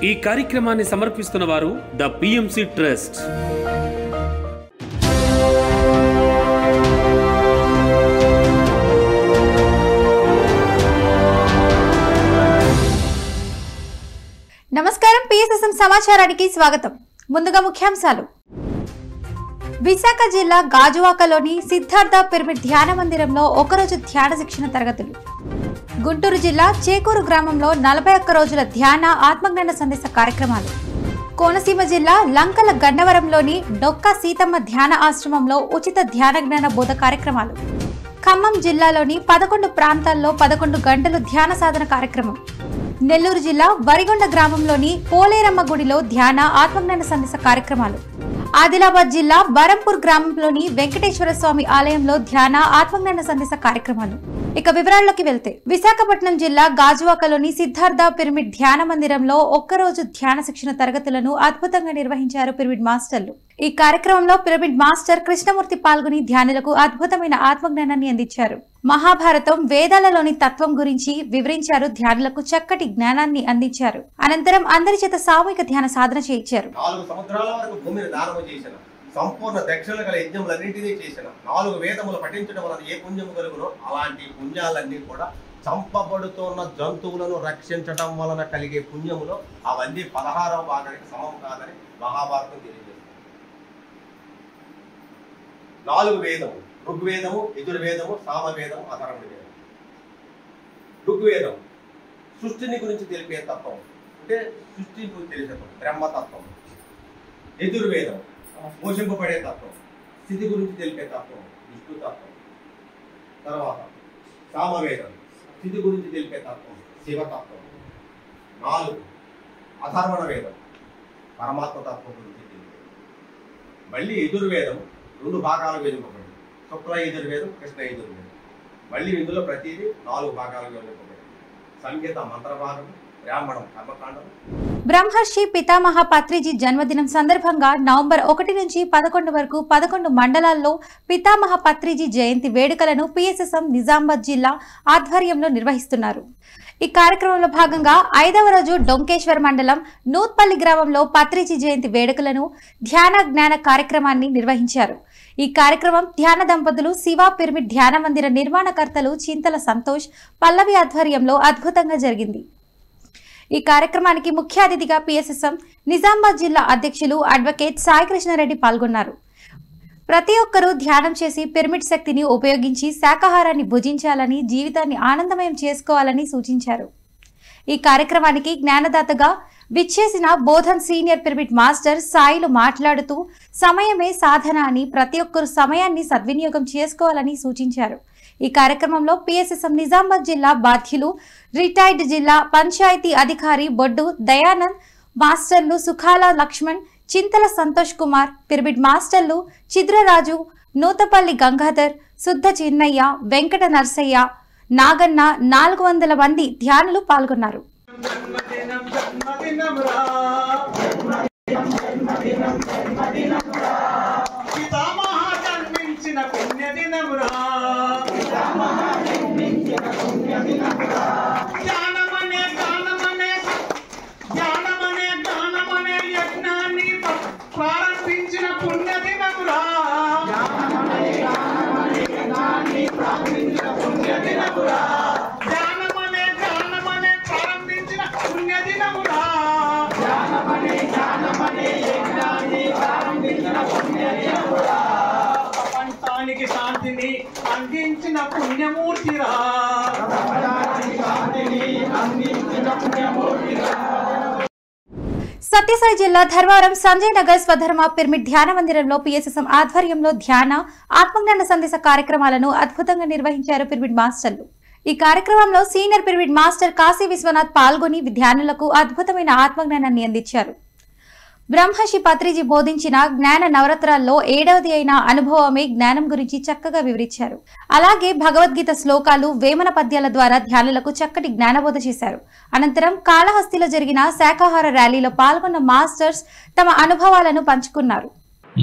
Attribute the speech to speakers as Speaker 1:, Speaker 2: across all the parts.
Speaker 1: ఈ కార్యక్రమాన్ని సమర్పిస్తున్న వారు ద పిఎంసి ట్రస్ట్.
Speaker 2: నమస్కారం, పిఎస్ఎస్ఎం సమాచారానికి స్వాగతం. ముందుగా ముఖ్యాంశాలు. విశాఖ జిల్లా గాజువాకలోని సిద్ధార్థ పిరమిడ్ ధ్యాన మందిరంలో ఒకరోజు ధ్యాన శిక్షణ తరగతులు. గుంటూరు జిల్లా చేకూరు గ్రామంలో 41 రోజుల ధ్యాన ఆత్మజ్ఞాన సందేశ కార్యక్రమాలు. కోనసీమ జిల్లా లంకల గన్నవరంలోని డొక్క సీతమ్మ ధ్యాన ఆశ్రమంలో ఉచిత ధ్యాన జ్ఞాన బోధ కార్యక్రమాలు. ఖమ్మం జిల్లాలోని 11 ప్రాంతాల్లో 11 గంటలు ధ్యాన సాధన కార్యక్రమం. నెల్లూరు జిల్లా వరిగొండ గ్రామంలోని పోలేరమ్మ గుడిలో ధ్యాన ఆత్మజ్ఞాన సందేశ కార్యక్రమాలు. ఆదిలాబాద్ జిల్లా బరంపూర్ గ్రామంలోని వెంకటేశ్వర స్వామి ఆలయంలో ధ్యాన ఆత్మజ్ఞాన సందేశ కార్యక్రమాలు. ఇక వివరాల్లోకి వెళ్తే, విశాఖపట్నం జిల్లా గాజువాకలోని సిద్ధార్థ పిరమిడ్ ధ్యాన మందిరంలో ఒక్కరోజు ధ్యాన శిక్షణ తరగతులను అద్భుతంగా నిర్వహించారు పిరమిడ్ మాస్టర్లు. ఈ కార్యక్రమంలో పిరమిడ్ మాస్టర్ కృష్ణమూర్తి పాల్గొని ధ్యానులకు అద్భుతమైన ఆత్మజ్ఞానాన్ని అందించారు. మహాభారతం, వేదాలలోని తత్వం గురించి వివరించారు. ధ్యానులకు చక్కటి జ్ఞానాన్ని అందించారు. అనంతరం అందరి చేత సామూహిక ధ్యాన సాధన చేయించారు.
Speaker 3: 4 సంవత్సరాల వరకు భూమిని దానము చేసిన, సంపూర్ణ దక్షిణలు గల యజ్ఞములన్నింటినీ చేసిన, 4 వేదములు పఠించడం వలన ఏ పుణ్యము కలుగునో అలాంటి పుణ్యాలన్నీ కూడా చంపబడుతున్న జంతువులను రక్షించడం వలన కలిగే పుణ్యములో అవన్నీ 16వ భాగానికి సమం కాదని మహాభారతం తెలియజేస్తుంది. 4 వేదము: ఋగ్వేదము, యజుర్వేదము, సామవేదము, అథర్వణ వేదము. ఋగ్వేదం సృష్టిని గురించి తెలిపే తత్వం, అంటే సృష్టి గురించి తెలిసే తత్వం, బ్రహ్మతత్వం. యజుర్వేదం పోషింపబడే తత్వం, స్థితి గురించి తెలిపే తత్వం, విష్ణు తత్వం. తర్వాత సామవేదం స్థితి గురించి తెలిపే తత్వం, శివతత్వం. 4 అథర్వణ వేదం పరమాత్మ తత్వం గురించి తెలిపే. మళ్ళీ యజుర్వేదం 2 భాగాలుగా విభజింపబడింది: శుక్ల యజుర్వేదం, కృష్ణ యజుర్వేదం. మళ్ళీ ఇందులో ప్రతిదీ 4 భాగాలుగా విభజింపబడింది: సంగీత మంత్రభాగం, బ్రాహ్మణం కర్మకాండం.
Speaker 2: బ్రహ్మర్షి పితామహ పత్రిజీ జన్మదినం సందర్భంగా నవంబర్ 1 నుంచి 11 వరకు 11 మండలాల్లో పితామహ పత్రిజీ జయంతి వేడుకలను పిఎస్ఎస్ఎం నిజామాబాద్ జిల్లా ఆధ్వర్యంలో నిర్వహిస్తున్నారు. ఈ కార్యక్రమంలో భాగంగా 5వ రోజు డొంకేశ్వర్ మండలం నూత్పల్లి గ్రామంలో పత్రిజీ జయంతి వేడుకలను ధ్యాన జ్ఞాన కార్యక్రమాన్ని నిర్వహించారు. ఈ కార్యక్రమం ధ్యాన దంపతులు శివ పిరమిడ్ ధ్యాన మందిర నిర్మాణకర్తలు చింతల సంతోష్, పల్లవి ఆధ్వర్యంలో అద్భుతంగా జరిగింది. ఈ కార్యక్రమానికి ముఖ్య అతిథిగా పిఎస్ఎస్ఎం నిజామాబాద్ జిల్లా అధ్యక్షులు అడ్వకేట్ సాయి కృష్ణారెడ్డి పాల్గొన్నారు. ప్రతి ఒక్కరూ ధ్యానం చేసి పిరమిడ్ శక్తిని ఉపయోగించి శాకాహారాన్ని భుజించాలని, జీవితాన్ని ఆనందమయం చేసుకోవాలని సూచించారు. ఈ కార్యక్రమానికి జ్ఞానదాతగా విచ్చేసిన Bodhan senior pyramid master Sailu మాట్లాడుతూ, సమయమే సాధన అని, ప్రతి ఒక్కరూ సమయాన్ని సద్వినియోగం చేసుకోవాలని సూచించారు. ఈ కార్యక్రమంలో పిఎస్ఎస్ఎం నిజామాబాద్ జిల్లా బాధ్యులు, రిటైర్డ్ జిల్లా పంచాయతీ అధికారి బొడ్డు దయానంద్, మాస్టర్లు సుఖాల లక్ష్మణ్, చింతల సంతోష్ కుమార్, పిరమిడ్ మాస్టర్లు చిద్రరాజు, నూతపల్లి గంగాధర్, శుద్ధ చిన్నయ్య, వెంకట నర్సయ్య, నాగన్న, 400 మంది ధ్యానులు పాల్గొన్నారు.
Speaker 4: ప్రారంభించిన పుణ్యదినమురా, ధ్యానమనే ప్రారంభించిన పుణ్యదినమురా, ప్రపంచానికి శాంతిని అందించిన పుణ్యమూర్తిరా.
Speaker 2: సత్యసాయి జిల్లా ధర్మవరం సంజయ్ నగర్ స్వధర్మ పిరమిడ్ ధ్యాన మందిరంలో పిఎస్ఎస్ఎం ఆధ్వర్యంలో ధ్యాన ఆత్మజ్ఞాన సందేశ కార్యక్రమాలను అద్భుతంగా నిర్వహించారు పిరమిడ్ మాస్టర్లు. ఈ కార్యక్రమంలో senior pyramid master Kashi Vishwanath పాల్గొని ధ్యానులకు అద్భుతమైన ఆత్మజ్ఞానాన్ని అందించారు. బ్రహ్మర్షి పత్రిజీ బోధించిన జ్ఞాన నవరత్నాల్లో 7వది అయిన అనుభవమే జ్ఞానం గురించి చక్కగా వివరించారు. అలాగే భగవద్గీత శ్లోకాలు, వేమన పద్యాల ద్వారా ధ్యానులకు చక్కటి జ్ఞానబోధ చేశారు. అనంతరం కాళహస్తిలో జరిగిన శాకాహార ర్యాలీలో పాల్గొన్న మాస్టర్స్ తమ అనుభవాలను పంచుకున్నారు.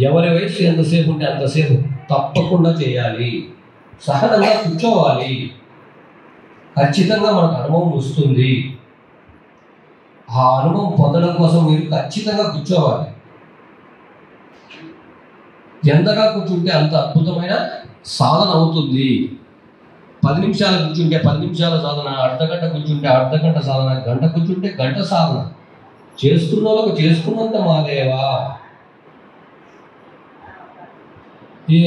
Speaker 5: ఎవరి వయసు ఎంతసేపు ఉంటే అంతసేపు తప్పకుండా చేయాలి, సహనంగా కూర్చోవాలి, ఖచ్చితంగా మనకు అనుభవం వస్తుంది. ఆ అనుభవం పొందడం కోసం మీరు ఖచ్చితంగా కూర్చోవాలి. ఎంతగా కూర్చుంటే అంత అద్భుతమైన సాధన అవుతుంది. 10 నిమిషాలు కూర్చుంటే 10 నిమిషాల సాధన, అర్ధగంట కూర్చుంటే అర్ధగంట సాధన, గంట కూర్చుంటే గంట సాధన. చేసుకున్న వాళ్ళకు చేసుకున్నంత మాదేవా.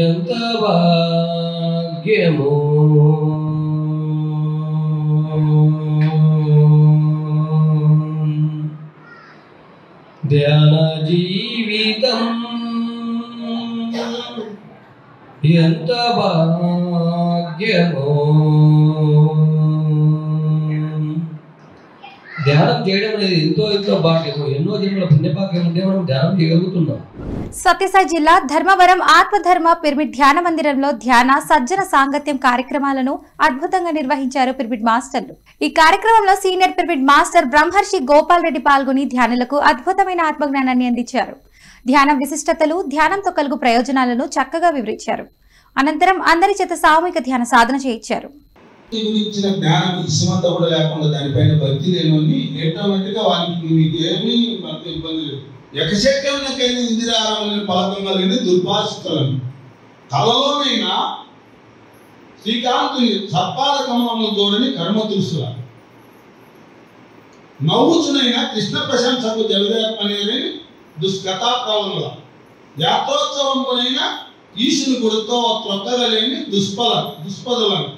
Speaker 5: ఎంత భాగ్యము ధ్యాన జీవితం, ఎంత భాగ్యము. ధ్యానం చేయడం అనేది ఎంతో భాగ్యము. ఎన్నో జన్మల పుణ్యభాగ్యం ఉంటే మనం ధ్యానం చేయగలుగుతున్నాం.
Speaker 2: సత్యసాయి జిల్లా ధర్మవరం ఆత్మధర్మ పిరమిడ్ ధ్యాన మందిరంలో ధ్యాన సజ్జన సాంగత్యం కార్యక్రమాలను అద్భుతంగా నిర్వహించారు పిరమిడ్ మాస్టర్లు. ఈ కార్యక్రమంలో సీనియర్ పిరమిడ్ మాస్టర్ బ్రహ్మర్షి గోపాల్ రెడ్డి పాల్గొని ధ్యానులకు అద్భుతమైన ఆత్మజ్ఞానాన్ని అందించారు. ధ్యానం విశిష్టతలు, ధ్యానంతో కలుగు ప్రయోజనాలను చక్కగా వివరించారు. అనంతరం అందరి చేత సామూహిక ధ్యాన సాధన చేయించారు.
Speaker 6: గురించిన జ్ఞానం ఇష్టమంతా కూడా లేకుండా దానిపైన భక్తి లేని ఆటోమేటిక్గా వానికి మీకు ఏమీ ఇబ్బంది లేదు. యకశక్యమునకైన ఇందిరారమైన పలకం కలిగిన దుర్భాషితులను కలలోనైనా శ్రీకాంతుని సత్పాద కమలములు తోడని కర్మ దురుసుల నవ్వుచునైనా కృష్ణ ప్రశంసకు జలదేపనేది దుష్కథాప్రవముల యాత్రోత్సవంపునైనా ఈశుని గుడితో త్రొక్కగలేని దుష్పదులను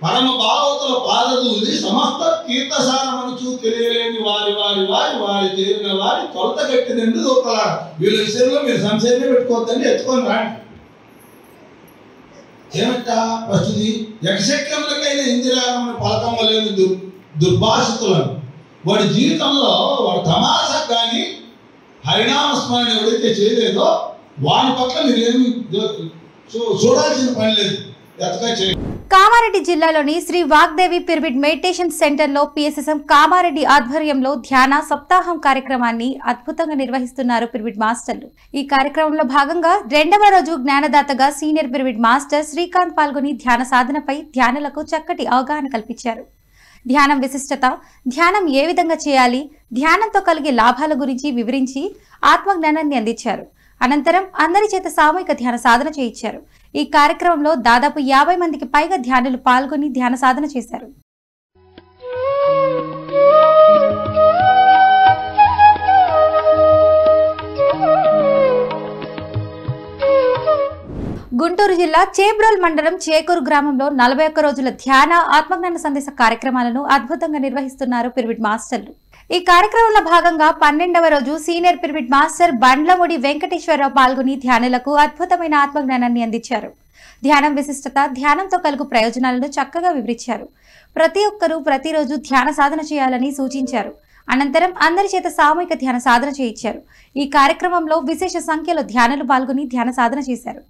Speaker 6: పరమ భాగవతుల పాదదూది సమస్త కీర్తసారమనుచు తెలియలేని వారి చేరిన వారి కొలత గట్టినందు దొక్కలాడు. వీళ్ళ విషయంలో మీరు సంశయమే పెట్టుకోవద్దండి, ఎత్తుకొని రాండి. ఏమంట ప్రస్తుతి యక్షక్రములకైన ఇందిరారమణ పలకం లేని దుర్భాషితులను వాడి జీవితంలో వాడు తమాషా కానీ హరినామస్మరణ ఎవడైతే చేయలేదో వాని పట్ల మీరేమి చూడాల్సిన పని లేదు.
Speaker 2: కామారెడ్డి జిల్లాలోని Shri Vagdevi pyramid meditation centre లో పిఎస్ఎస్ఎం కామారెడ్డి ఆధ్వర్యంలో ధ్యాన సప్తాహం కార్యక్రమాన్ని అద్భుతంగా నిర్వహిస్తున్నారు పిరమిడ్ మాస్టర్లు. ఈ కార్యక్రమంలో భాగంగా 2వ రోజు జ్ఞానదాతగా సీనియర్ పిరమిడ్ మాస్టర్ శ్రీకాంత్ పాల్గొని ధ్యాన సాధనపై ధ్యానులకు చక్కటి అవగాహన కల్పించారు. ధ్యానం విశిష్టత, ధ్యానం ఏ విధంగా చేయాలి, ధ్యానంతో కలిగే లాభాల గురించి వివరించి ఆత్మజ్ఞానాన్ని అందించారు. అనంతరం అందరి చేత సామూహిక ధ్యాన సాధన చేయించారు. ఈ కార్యక్రమంలో దాదాపు 50 మందికి పైగా ధ్యానులు పాల్గొని ధ్యాన సాధన చేశారు. గుంటూరు జిల్లా చేబ్రోల్ మండలం చేకూరు గ్రామంలో 41 రోజుల ధ్యాన ఆత్మజ్ఞాన సందేశ కార్యక్రమాలను అద్భుతంగా నిర్వహిస్తున్నారు పిరమిడ్ మాస్టర్లు. ఈ కార్యక్రమంలో భాగంగా 12వ రోజు senior pyramid master Bandlamudi Venkateswararao పాల్గొని ధ్యానులకు అద్భుతమైన ఆత్మజ్ఞానాన్ని అందించారు. ధ్యానం విశిష్టత, ధ్యానంతో కలుగు ప్రయోజనాలను చక్కగా వివరించారు. ప్రతి ఒక్కరూ ప్రతిరోజు ధ్యాన సాధన చేయాలని సూచించారు. అనంతరం అందరి చేత సామూహిక ధ్యాన సాధన చేయించారు. ఈ కార్యక్రమంలో విశేష సంఖ్యలో ధ్యానులు పాల్గొని ధ్యాన సాధన చేశారు.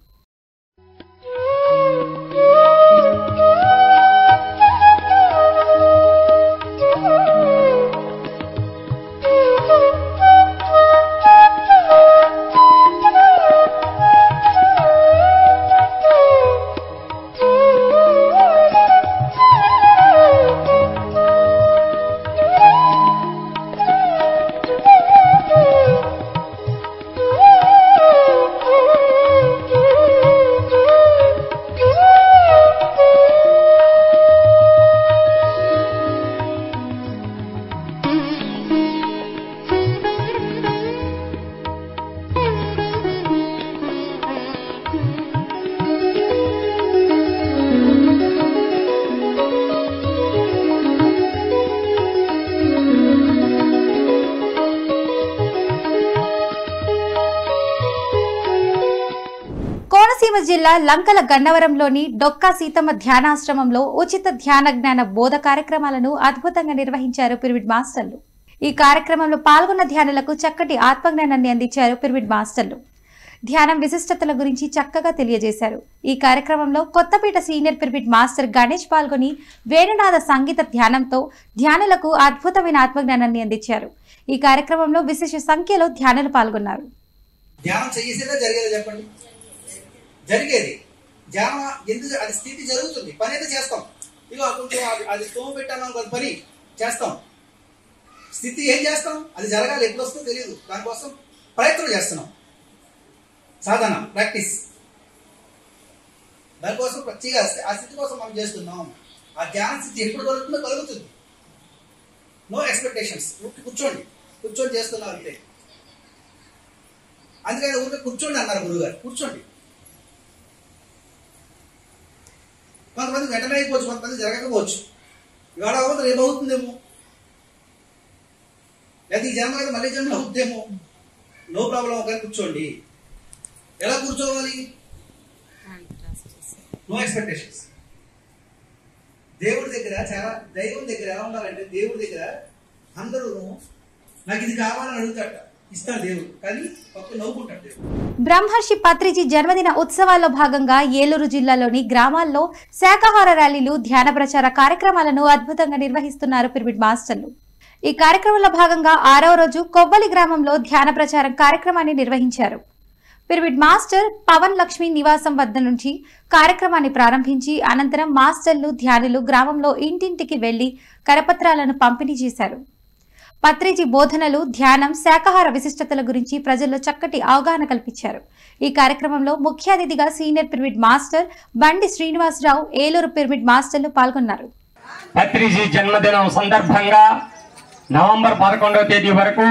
Speaker 2: కోనసీమ జిల్లా లంకల గన్నవరంలోని డొక్కా సీతమ్మ ధ్యానాశ్రమంలో ఉచిత ధ్యాన జ్ఞాన బోధ కార్యక్రమాలను అద్భుతంగా నిర్వహించారు పిరమిడ్ మాస్టర్లు. ఈ కార్యక్రమంలో పాల్గొన్న ధ్యానులకు చక్కటి ఆత్మజ్ఞానాన్ని అందించారు పిరమిడ్ మాస్టర్లు. ధ్యానం విశిష్టతల గురించి చక్కగా తెలియజేశారు. ఈ కార్యక్రమంలో Kothapet senior pyramid master Ganesh పాల్గొని వేణునాద సంగీత ధ్యానంతో ధ్యానులకు అద్భుతమైన ఆత్మజ్ఞానాన్ని అందించారు. ఈ కార్యక్రమంలో విశేష సంఖ్యలో ధ్యానులు పాల్గొన్నారు.
Speaker 7: ధ్యానం చేసేదే జరిగేది చెప్పండి, జరిగేది ధ్యానం ఎందుకు అది స్థితి జరుగుతుంది, పని అయితే చేస్తాం. ఇక కొంచెం అది తోము పెట్టాను కదా పని చేస్తాం. స్థితి ఏం చేస్తాం, అది జరగాలి, ఎప్పుడు వస్తుందో తెలియదు, దానికోసం ప్రయత్నం చేస్తున్నాం, సాధన ప్రాక్టీస్, దానికోసం ప్రత్యేక ఆ స్థితి కోసం మనం చేస్తున్నాం. ఆ ధ్యాన స్థితి ఎప్పుడు కలుగుతుందో కలుగుతుంది. No expectations. కూర్చొని చేస్తున్నారు అంతే. అందుకని ఊరికే కూర్చోండి అన్నారు గురుగారు. కూర్చోండి. కొంతమంది వెంటనే అయిపోవచ్చు, కొంతమంది జరగకపోవచ్చు. ఇవాళ అవ్వదు, రేపు అవుతుందేమో, లేదా ఈ జన్మ కదా మళ్ళీ జన్మ అవుతుందేమో. No problem. ఒకరి కూర్చోండి. ఎలా కూర్చోవాలి? No expectations. దేవుడి దగ్గర దైవం దగ్గర ఎలా ఉండాలంటే, దేవుడి దగ్గర అందరూ నాకు ఇది కావాలని అడుగుతాట, ఇస్తాడు దేవుడు, కానీ పక్కన నవ్వుకుంటాడు దేవుడు.
Speaker 2: బ్రహ్మర్షి పత్రిజీ జన్మదిన ఉత్సవాల్లో భాగంగా ఏలూరు జిల్లాలోని గ్రామాల్లో శాకాహార ర్యాలీలు, ధ్యాన ప్రచార కార్యక్రమాలను అద్భుతంగా నిర్వహిస్తున్నారు పిరమిడ్ మాస్టర్లు. ఈ కార్యక్రమంలో భాగంగా 6వ రోజు కొవ్వలి గ్రామంలో ధ్యాన ప్రచారం కార్యక్రమాన్ని నిర్వహించారు. పిరమిడ్ మాస్టర్ పవన్ లక్ష్మి నివాసం వద్ద నుంచి కార్యక్రమాన్ని ప్రారంభించి అనంతరం మాస్టర్లు, ధ్యానులు గ్రామంలో ఇంటింటికి వెళ్లి కరపత్రాలను పంపిణీ చేశారు. పత్రిజీ బోధనలు, ధ్యానం, శాకాహార విశిష్టతల గురించి ప్రజల్లో చక్కటి అవగాహన కల్పించారు. ఈ కార్యక్రమంలో ముఖ్య అతిథిగా సీనియర్ పిరమిడ్ మాస్టర్ బండి శ్రీనివాసరావు, ఏలూరు పిరమిడ్ మాస్టర్లు పాల్గొన్నారు.
Speaker 8: పత్రిజీ జన్మదినం సందర్భంగా నవంబర్ 11వ తేదీ వరకు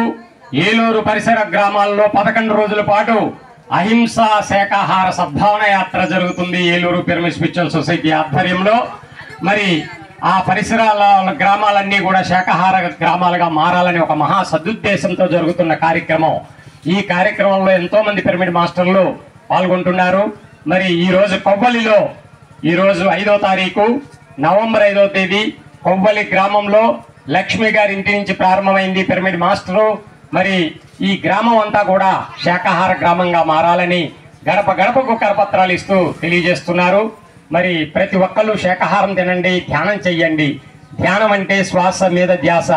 Speaker 8: ఏలూరు పరిసర గ్రామాల్లో 11 రోజుల పాటు అహింసా శాకాహార సద్భావన యాత్ర జరుగుతుంది ఏలూరు పిరమిడ్ స్పిరిచువల్ సొసైటీ ఆధ్వర్యంలో. మరి ఆ పరిసరాల గ్రామాలన్నీ కూడా శాకాహార గ్రామాలుగా మారాలని ఒక మహా సదుద్దేశంతో జరుగుతున్న కార్యక్రమం. ఈ కార్యక్రమంలో ఎంతో మంది పిరమిడ్ మాస్టర్లు పాల్గొంటున్నారు. మరి ఈరోజు కొవ్వలిలో, ఈరోజు 5వ తారీఖు నవంబర్ 5వ తేదీ కొవ్వలి గ్రామంలో లక్ష్మి గారి ఇంటి నుంచి ప్రారంభమైంది పిరమిడ్ మాస్టరు. మరి ఈ గ్రామం అంతా కూడా శాకాహార గ్రామంగా మారాలని గడప గడపకు కరపత్రాలు ఇస్తూ తెలియజేస్తున్నారు. మరి ప్రతి ఒక్కళ్ళు శాకాహారం తినండి, ధ్యానం చెయ్యండి. ధ్యానం అంటే శ్వాస మీద ధ్యాస.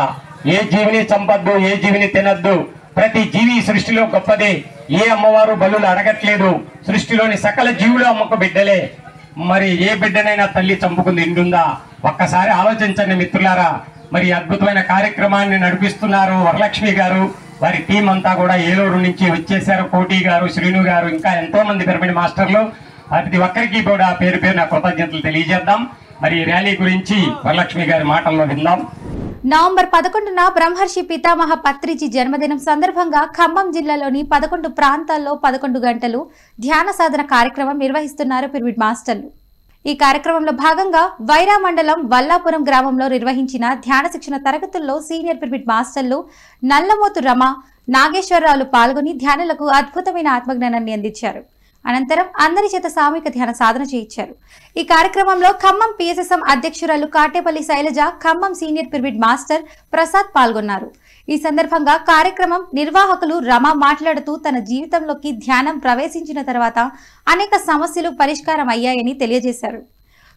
Speaker 8: ఏ జీవిని చంపద్దు, ఏ జీవిని తినద్దు. ప్రతి జీవి సృష్టిలో గొప్పదే. ఏ అమ్మవారు బలులు అడగట్లేదు. సృష్టిలోని సకల జీవులు అమ్మకు బిడ్డలే. మరి ఏ బిడ్డనైనా తల్లి చంపుకుంది ఇంటుందా? ఒక్కసారి ఆలోచించండి మిత్రులారా. మరి అద్భుతమైన కార్యక్రమాన్ని నడిపిస్తున్నారు వరలక్ష్మి గారు, వారి టీం అంతా కూడా ఏలూరు నుంచి వచ్చేసారు. కోటి గారు, శ్రీను గారు, ఇంకా ఎంతో మంది పిరమిడ్ మాస్టర్లు. ప్రతి ఒక్కరికి కూడా పేరు పేరున కృతజ్ఞతలు తెలియజేద్దాం. మరి ర్యాలీ గురించి వరలక్ష్మి గారి మాటల్లో విందాం.
Speaker 2: నవంబర్ 11న బ్రహ్మర్షి పితామహ పత్రిజీ జన్మదినం సందర్భంగా ఖమ్మం జిల్లాలోని 11 ప్రాంతాల్లో 11 గంటలు ధ్యాన సాధన కార్యక్రమం నిర్వహిస్తున్నారు పిరమిడ్ మాస్టర్లు. ఈ కార్యక్రమంలో భాగంగా వైరా మండలం వల్లాపురం గ్రామంలో నిర్వహించిన ధ్యాన శిక్షణ తరగతుల్లో సీనియర్ పిరమిడ్ మాస్టర్లు నల్లమోతు రమ, నాగేశ్వరరావులు పాల్గొని ధ్యానులకు అద్భుతమైన ఆత్మజ్ఞానాన్ని అందించారు. అనంతరం అందరి చేత సామూహిక ధ్యాన సాధన చేయించారు. ఈ కార్యక్రమంలో ఖమ్మం పిఎస్ఎస్ఎం అధ్యక్షురాలు Katepalli Sailaja, Khammam senior pyramid master Prasad పాల్గొన్నారు. ఈ సందర్భంగా కార్యక్రమం నిర్వాహకులు రమ మాట్లాడుతూ తన జీవితంలోకి ధ్యానం ప్రవేశించిన తర్వాత అనేక సమస్యలు పరిష్కారం అయ్యాయని తెలియజేశారు.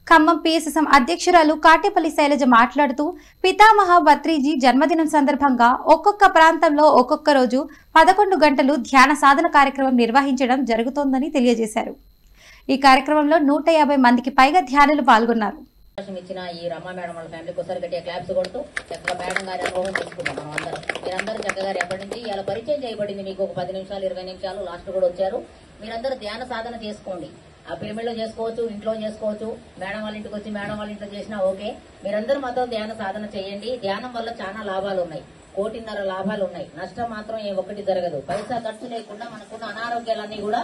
Speaker 2: ఖమ్మం పిఎస్ఎస్ఎం అధ్యక్షురాలు కాటేపల్లి శైలజ మాట్లాడుతూ పితామహ పత్రిజీ జన్మదినం సందర్భంగా ఒక్కొక్క ప్రాంతంలో ఒక్కొక్క రోజు 11 గంటలు ధ్యాన సాధన కార్యక్రమం నిర్వహించడం జరుగుతోందని తెలియజేశారు. ఈ కార్యక్రమంలో 150 మందికి పైగా ధ్యానులు పాల్గొన్నారు.
Speaker 9: ఇచ్చిన ఈ రమా మేడం వాళ్ళ ఫ్యామిలీకి ఒకసారి గట్టిగా క్లాప్స్ కొడుతూ చక్కగా మేడం గారి అనుభవం తీసుకున్నాం. మనం అందరం మీరందరూ చక్కగా ఎప్పటి నుంచి ఇలా పరిచయం చేయబడింది. మీకు ఒక 10 నిమిషాలు 20 నిమిషాలు లాస్ట్ కూడా వచ్చారు. మీరందరూ ధ్యాన సాధన చేసుకోండి. ఆ పిరమిడ్ లో చేసుకోవచ్చు, ఇంట్లో చేసుకోవచ్చు. మేడం వాళ్ళ ఇంటికి వచ్చి మేడం వాళ్ళ ఇంట్లో చేసినా ఓకే. మీరందరూ మాత్రం ధ్యాన సాధన చేయండి. ధ్యానం వల్ల చాలా లాభాలు ఉన్నాయి. 1.5 లాభాలు ఉన్నాయి. నష్టం మాత్రం ఏ ఒక్కటి జరగదు. పైసా ఖర్చు లేకుండా మనకున్న అనారోగ్యాలన్నీ కూడా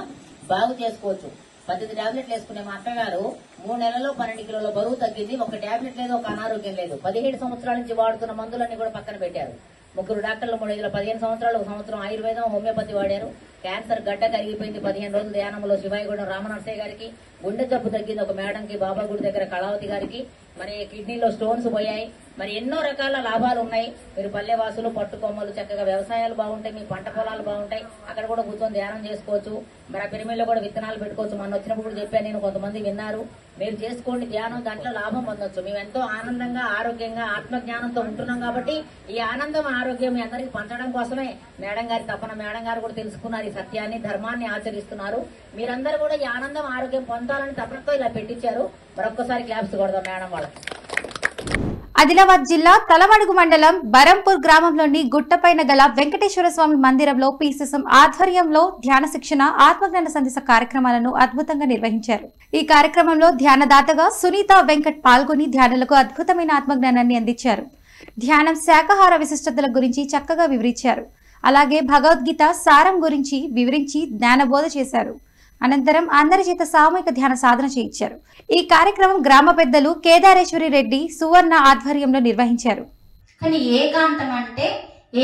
Speaker 9: బాగు చేసుకోవచ్చు. 10 టాబ్లెట్లు వేసుకునే మా అక్కగారు 3 నెలల్లో 12 కిలోల బరువు తగ్గింది. ఒక టాబ్లెట్ లేదు, ఒక అనారోగ్యం లేదు. 17 సంవత్సరాల నుంచి వాడుతున్న మందులన్నీ కూడా పక్కన పెట్టారు. 3 డాక్టర్లు 15 సంవత్సరాలు, 1 సంవత్సరం ఆయుర్వేదం, హోమియోపతి వాడారు. క్యాన్సర్ గడ్డ కరిగిపోయింది 15 రోజులు ధ్యానంలో. శివాయిగూడెం రామనరసయ్య గారికి గుండె జబ్బు తగ్గింది. ఒక మేడంకి బాబాగుడి దగ్గర కళావతి గారికి మరి కిడ్నీలో స్టోన్స్ పోయాయి. మరి ఎన్నో రకాల లాభాలు ఉన్నాయి. మీరు పల్లెవాసులు, పట్టుకొమ్మలు, చక్కగా వ్యవసాయాలు బాగుంటాయి, మీ పంట పొలాలు బాగుంటాయి. అక్కడ కూడా కూర్చొని ధ్యానం చేసుకోవచ్చు. మరి ఆ పిరమిడ్లో కూడా విత్తనాలు పెట్టుకోవచ్చు. మొన్న వచ్చినప్పుడు కూడా చెప్పాను నేను, కొంతమంది విన్నారు. మీరు చేసుకోండి ధ్యానం, దాంట్లో లాభం పొందొచ్చు. మేము ఎంతో ఆనందంగా, ఆరోగ్యంగా, ఆత్మజ్ఞానంతో ఉంటున్నాం కాబట్టి ఈ ఆనందం, ఆరోగ్యం మీ అందరికి పంచడం కోసమే మేడం గారి తపన. మేడం గారు కూడా తెలుసుకున్నారు ఈ సత్యాన్ని, ధర్మాన్ని ఆచరిస్తున్నారు. మీరందరూ కూడా ఈ ఆనందం, ఆరోగ్యం పొందాలని తపనతో ఇలా పెట్టించారు. మరొక్కసారి క్లాప్స్ కొడదాం మేడం వాళ్ళకి.
Speaker 2: ఆదిలాబాద్ జిల్లా తలమడుగు మండలం బరంపూర్ గ్రామంలోని గుట్టపైన గల వెంకటేశ్వర స్వామి మందిరంలో పీసీఎం ఆధ్వర్యంలో ధ్యాన శిక్షణ ఆత్మజ్ఞాన సందేశ కార్యక్రమాలను అద్భుతంగా నిర్వహించారు. ఈ కార్యక్రమంలో ధ్యానదాతగా సునీత వెంకట్ పాల్గొని ధ్యానులకు అద్భుతమైన ఆత్మజ్ఞానాన్ని అందించారు. ధ్యానం శాకాహార విశిష్టతల గురించి చక్కగా వివరించారు. అలాగే భగవద్గీత సారం గురించి వివరించి జ్ఞానబోధ చేశారు. అనంతరం అందరి చేత సామూహిక ధ్యాన సాధన చేయించారు. ఈ కార్యక్రమం గ్రామ పెద్దలు కేదారేశ్వరి రెడ్డి సువర్ణ ఆధ్వర్యంలో నిర్వహించారు.
Speaker 10: కానీ ఏకాంతం అంటే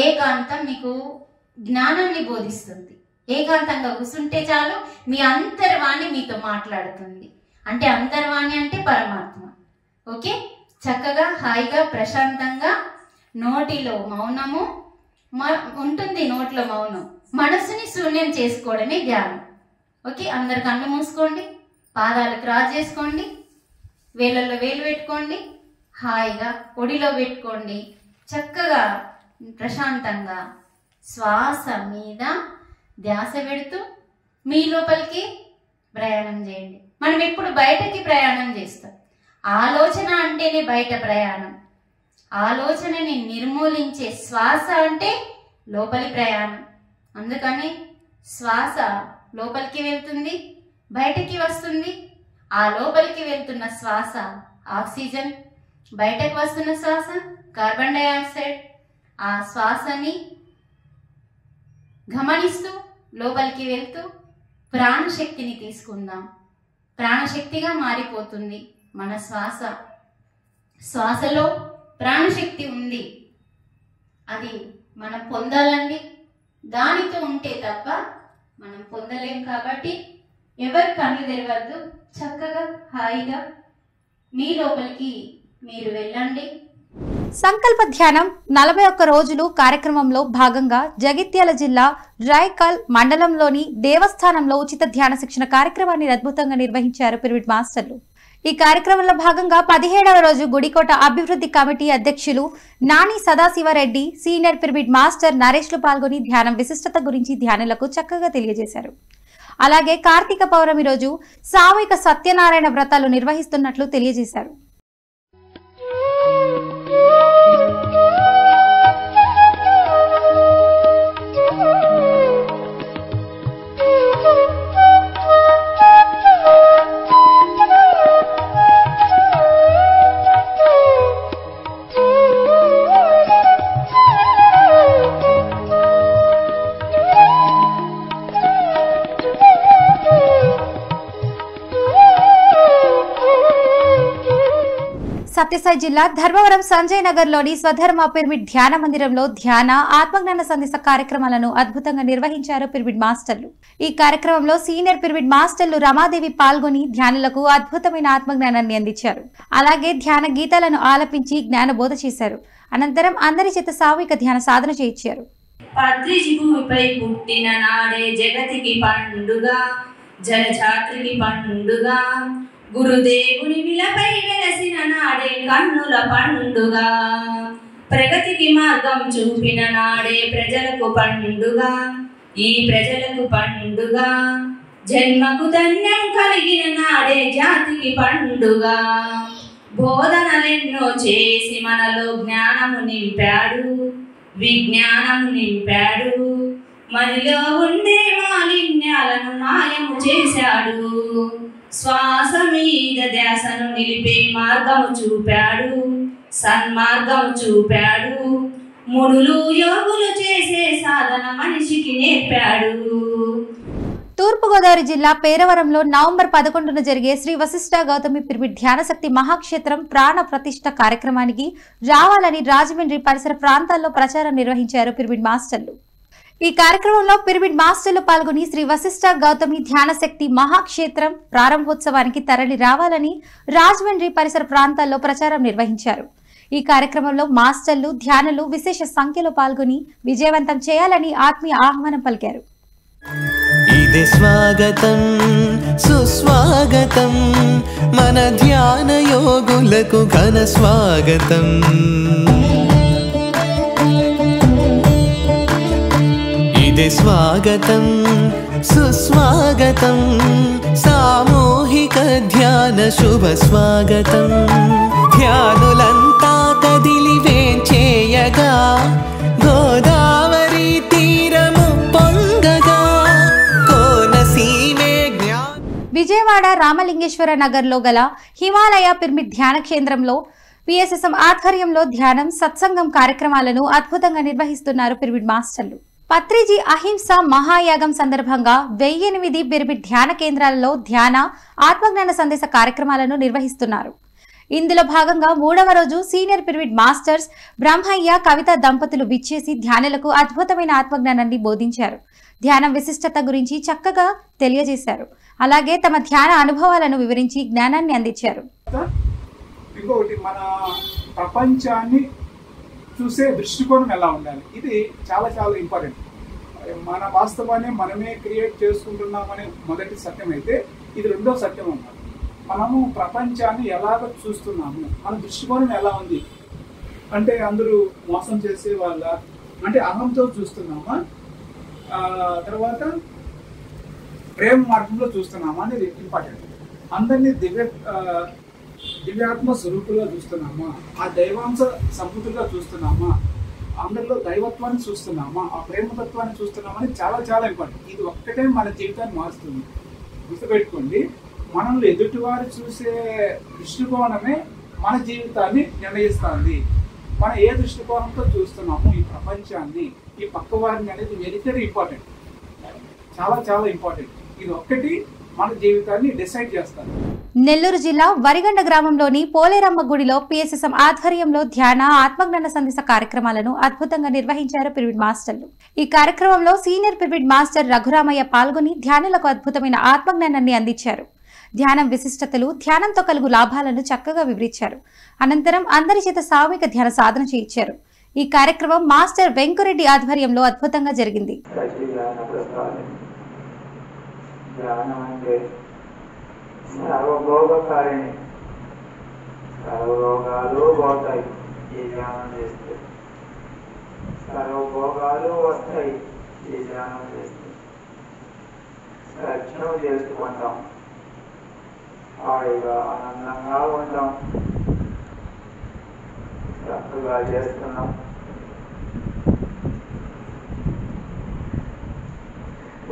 Speaker 10: ఏకాంతం మీకు జ్ఞానాన్ని బోధిస్తుంది. ఏకాంతంగా కూర్చుంటే చాలు మీ అంతర్వాణి మీతో మాట్లాడుతుంది. అంటే అంతర్వాణి అంటే పరమాత్మ. ఓకే, చక్కగా హాయిగా ప్రశాంతంగా నోటిలో మౌనము ఉంటుంది. నోట్లో మౌనం, మనసుని శూన్యం చేసుకోవడమే ధ్యానం. ఓకే, అందరు కళ్ళు మూసుకోండి, పాదాలు క్రాస్ చేసుకోండి, వేళ్ళల్లో వేలు పెట్టుకోండి, హాయిగా ఒడిలో పెట్టుకోండి. చక్కగా ప్రశాంతంగా శ్వాస మీద ధ్యాస పెడుతూ మీ లోపలికి ప్రయాణం చేయండి. మనం ఎప్పుడు బయటకి ప్రయాణం చేస్తాం. ఆలోచన అంటేనే బయట ప్రయాణం. ఆలోచనని నిర్మూలించే శ్వాస అంటే లోపలి ప్రయాణం. అందుకని శ్వాస లోపలికి వెళ్తుంది, బయటకి వస్తుంది. ఆ లోపలికి వెళ్తున్న శ్వాస ఆక్సిజన్, బయటకు వస్తున్న శ్వాస కార్బన్ డైఆక్సైడ్. ఆ శ్వాసని గమనిస్తూ లోపలికి వెళ్తూ ప్రాణశక్తిని తీసుకుందాం. ప్రాణశక్తిగా మారిపోతుంది మన శ్వాస. శ్వాసలో ప్రాణశక్తి ఉంది, అది మనం పొందాలండి. దానితో ఉంటే తప్ప మనం పొందలేం. కాబట్టి ఎవరు కళ్ళు తెరవద్దు, చక్కగా హాయిగా మీ లోపలికి మీరు వెళ్ళండి.
Speaker 2: సంకల్ప ధ్యానం 41 రోజులు కార్యక్రమంలో భాగంగా జగిత్యాల జిల్లా రాయకల్ మండలంలోని దేవస్థానంలో ఉచిత ధ్యాన శిక్షణ కార్యక్రమాన్ని అద్భుతంగా నిర్వహించారు పిరమిడ్ మాస్టర్లు. ఈ కార్యక్రమంలో భాగంగా 17వ రోజు గుడికోట అభివృద్ధి కమిటీ అధ్యక్షులు Nani Sadasiva Reddy, senior pyramid master నరేష్లు పాల్గొని ధ్యానం విశిష్టత గురించి ధ్యానులకు చక్కగా తెలియజేశారు. అలాగే కార్తీక పౌర్ణమి రోజు సామూహిక సత్యనారాయణ వ్రతాలు నిర్వహిస్తున్నట్లు తెలియజేశారు. సత్యసాయి జిల్లా ధర్మవరం సంజయ్ నగర్ లోని స్వధర్మ పిరమిడ్ ధ్యాన మందిరంలో ధ్యాన ఆత్మజ్ఞాన సందేశ కార్యక్రమాలను అద్భుతంగా నిర్వహించారు పిరమిడ్ మాస్టర్లు. ఈ కార్యక్రమంలో సీనియర్ పిరమిడ్ మాస్టర్లు రమాదేవి పాల్గొని ధ్యానులకు అద్భుతమైన ఆత్మజ్ఞానాన్ని అందించారు. అలాగే ధ్యాన గీతాలను ఆలపించి జ్ఞానబోధ చేశారు. అనంతరం అందరి చేత సామూహిక ధ్యాన సాధన చేయించారు.
Speaker 11: పద్రిజి భూమిపై పుట్టిన నాడే జగతికి పండుగ, జనఛాత్రికి పండుగ, గురుదేవుని విలపై వెలసిన నాడే కన్నుల పండుగ, ప్రగతికి మార్గం చూపిన నాడే ప్రజలకు పండుగ, ఈ ప్రజలకు పండుగ, జన్మకు ధన్యం కలిగిన నాడే జాతికి పండుగ. బోధనలెన్నో చేసి మనలో జ్ఞానము నింపాడు, విజ్ఞానము నింపాడు, మనలో ఉండే మాలిన్యాలను మాయము చేశాడు, శ్వాస మీద ధ్యాసను నిలిపే మార్గము చూపాడు, సన్మార్గము చూపాడు, ముడులు యోగులు చేసే సాధన మనిషికి నేర్పాడు.
Speaker 2: తూర్పుగోదావరి జిల్లా పేరవరంలో నవంబర్ 11న జరిగే శ్రీ వశిష్ఠ గౌతమి పిరమిడ్ ధ్యానశక్తి మహాక్షేత్రం ప్రాణ ప్రతిష్ఠ కార్యక్రమానికి రావాలని రాజమండ్రి పరిసర ప్రాంతాల్లో ప్రచారం నిర్వహించారు పిరమిడ్ మాస్టర్లు. ఈ కార్యక్రమంలో పిరమిడ్ మాస్టర్లు పాల్గొని శ్రీ వశిష్ఠ గౌతమి ధ్యానశక్తి మహాక్షేత్రం ప్రారంభోత్సవానికి తరలి రావాలని రాజమండ్రి పరిసర ప్రాంతాల్లో ప్రచారం నిర్వహించారు. ఈ కార్యక్రమంలో మాస్టర్లు ధ్యానులు విశేష సంఖ్యలో పాల్గొని విజయవంతం చేయాలని ఆత్మీయ ఆహ్వానం పలికారు.
Speaker 12: ఇదే స్వాగతం సుస్వాగతం మన ధ్యాన యోగులకు ఘన స్వాగతం. ఇదే స్వాగతం సుస్వాగతం సామూహిక ధ్యాన శుభ స్వాగతం. ధ్యానులంతా
Speaker 2: విజయవాడ రామలింగేశ్వర నగర్లో గల హిమాలయ పిరమిడ్ ధ్యాన కేంద్రంలో పిఎస్ఎస్ఎం ఆధ్వర్యంలో ధ్యానం సత్సంగం కార్యక్రమాలను అద్భుతంగా నిర్వహిస్తున్నారు పిరమిడ్ మాస్టర్లు. పత్రిజీ అహింస మహాయాగం సందర్భంగా 1008 పిరమిడ్ ధ్యాన కేంద్రాలలో ధ్యాన ఆత్మజ్ఞాన సందేశ కార్యక్రమాలను నిర్వహిస్తున్నారు. ఇందులో భాగంగా 3వ రోజు సీనియర్ పిరమిడ్ మాస్టర్స్ బ్రహ్మయ్య కవిత దంపతులు విచ్చేసి ధ్యానులకు అద్భుతమైన ఆత్మజ్ఞానాన్ని బోధించారు. ధ్యానం విశిష్టత గురించి చక్కగా తెలియజేశారు. అలాగే తమ ధ్యాన అనుభవాలను వివరించి జ్ఞానాన్ని అందించారు.
Speaker 13: ఇంకొకటి, మన ప్రపంచాన్ని చూసే దృష్టికోణం ఎలా ఉండాలి, ఇది చాలా చాలా ఇంపార్టెంట్. మన వాస్తవాన్ని మనమే క్రియేట్ చేసుకుంటున్నామనే మొదటి సత్యం అయితే, ఇది రెండో సత్యం అన్నమాట. మనము ప్రపంచాన్ని ఎలాగ చూస్తున్నాము, మన దృష్టికోణం ఎలా ఉంది అంటే, అందరూ మోసం చేసే వాళ్ళ అంటే అహంతో చూస్తున్నామా, తర్వాత ప్రేమ మార్గంలో చూస్తున్నామా అనేది ఇంపార్టెంట్. అందరినీ దివ్యాత్మ స్వరూపులుగా చూస్తున్నామా, ఆ దైవాంశ సంపూర్తిగా చూస్తున్నామా, అందరిలో దైవత్వాన్ని చూస్తున్నామా, ఆ ప్రేమతత్వాన్ని చూస్తున్నామా అనేది చాలా చాలా ఇంపార్టెంట్. ఇది ఒక్కటే మన జీవితాన్ని మారుస్తుంది. గుర్తుపెట్టుకోండి, మనల్ని ఎదుటివారు చూసే దృష్టికోణమే మన జీవితాన్ని నిర్ణయిస్తుంది. మనం ఏ దృష్టికోణంతో చూస్తున్నాము ఈ ప్రపంచాన్ని, ఈ పక్క వారిని అనేది వెరీ వెరీ ఇంపార్టెంట్, చాలా చాలా ఇంపార్టెంట్. ఇది ఒక్కటి మన జీవితాన్ని డిసైడ్ చేస్తారు.
Speaker 2: నెల్లూరు జిల్లా వరిగండ గ్రామంలోని పోలేరమ్మ గుడిలో పిఎస్ఎస్ఎం ఆధ్వర్యంలో ధ్యాన ఆత్మజ్ఞాన సందేశ కార్యక్రమాలను అద్భుతంగా నిర్వహించారు పిరమిడ్ మాస్టర్లు. ఈ కార్యక్రమంలో సీనియర్ పిరమిడ్ మాస్టర్ రఘురామయ్య పాల్గొని ధ్యానులకు అద్భుతమైన ఆత్మజ్ఞానాన్ని అందించారు. ధ్యానం విశిష్టతలు, ధ్యానంతో కలుగు లాభాలను చక్కగా వివరించారు. అనంతరం అందరి చేత సామూహిక ధ్యాన సాధన చేయించారు. ఈ కార్యక్రమం మాస్టర్ వెంకురెడ్డి ఆధ్వర్యంలో అద్భుతంగా జరిగింది.
Speaker 14: సర్వభోగకారిణి, సర్వరోగాలు పోతాయి ఈ ధ్యానం చేస్తే, సర్వభోగాలు వస్తాయి ఈ ధ్యానం చేస్తే. రక్షణ చేసుకుంటాం, హాయిగా ఆనందంగా ఉంటాం, చక్కగా చేస్తున్నాం.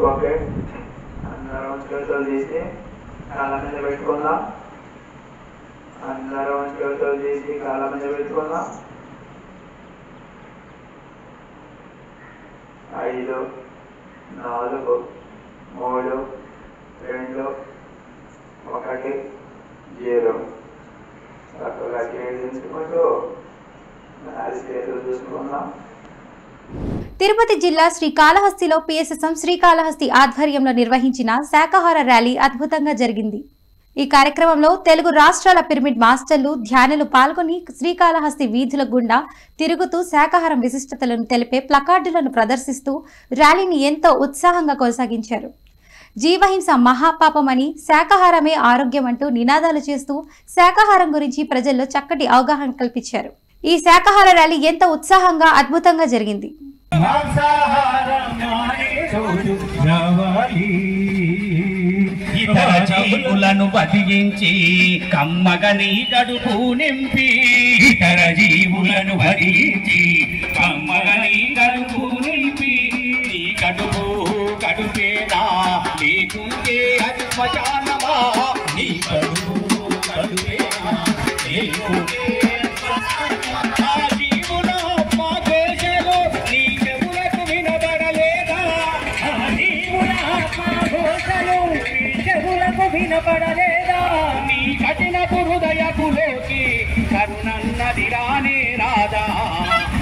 Speaker 14: ఓకే, అందరం చేతులు తీసి కాళ్ళ మీద పెట్టుకుందాం. అందరం చేతులు తీసి కాళ్ళ మీద పెట్టుకుందాం. 5, 4, 3, 2, 1, 0. చక్కగా చేయించుకుంటూ చేతులు చూసుకుందాం.
Speaker 2: తిరుపతి జిల్లా శ్రీకాళహస్తిలో పిఎస్ఎస్ఎం శ్రీకాళహస్తి ఆధ్వర్యంలో నిర్వహించిన శాకాహార ర్యాలీ అద్భుతంగా జరిగింది. ఈ కార్యక్రమంలో తెలుగు రాష్ట్రాల పిరమిడ్ మాస్టర్లు ధ్యానులు పాల్గొని శ్రీకాళహస్తి వీధుల గుండా తిరుగుతూ శాకాహారం విశిష్టతలను తెలిపే ప్లకార్డులను ప్రదర్శిస్తూ ర్యాలీని ఎంతో ఉత్సాహంగా కొనసాగించారు. జీవహింస మహాపాపమని, శాకాహారమే ఆరోగ్యం అంటూ నినాదాలు చేస్తూ శాకాహారం గురించి ప్రజల్లో చక్కటి అవగాహన కల్పించారు. ఈ శాకాహార ర్యాలీ ఎంతో ఉత్సాహంగా అద్భుతంగా జరిగింది.
Speaker 15: ఇతర జీవులను వధించి కమ్మగని కడుపు నింపి, ఇతర జీవులను వధించి కమ్మగని కడుపు నింపి, నీ కడుపు కడుపేనా లేకుంటే అది శ్మశానమా, నీ కడుపు కడుపేనా లేకుంటే వినపడలేదా, నీ కఠిన హృదయపులోకి కరుణన్నది రానే రాదా.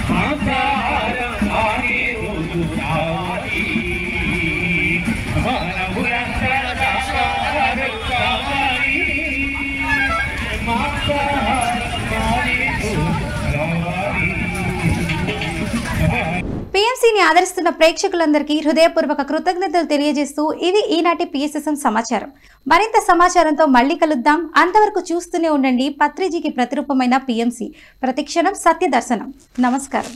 Speaker 15: మాంసాహారం రానే రోజు రావాలి, మానవులంతా శాకాహారం కావాలి. మాంసాహారం రానే రోజు రావాలి.
Speaker 2: పిఎంసిని ఆదరిస్తున్న ప్రేక్షకులందరికీ హృదయపూర్వక కృతజ్ఞతలు తెలియజేస్తూ ఇవి ఈనాటి పిఎస్ఎస్ఎం సమాచారం. మరింత సమాచారంతో మళ్ళీ కలుద్దాం. అంతవరకు చూస్తూనే ఉండండి పత్రిజీకి ప్రతిరూపమైన పిఎంసి, ప్రతిక్షణం సత్య దర్శనం. నమస్కారం.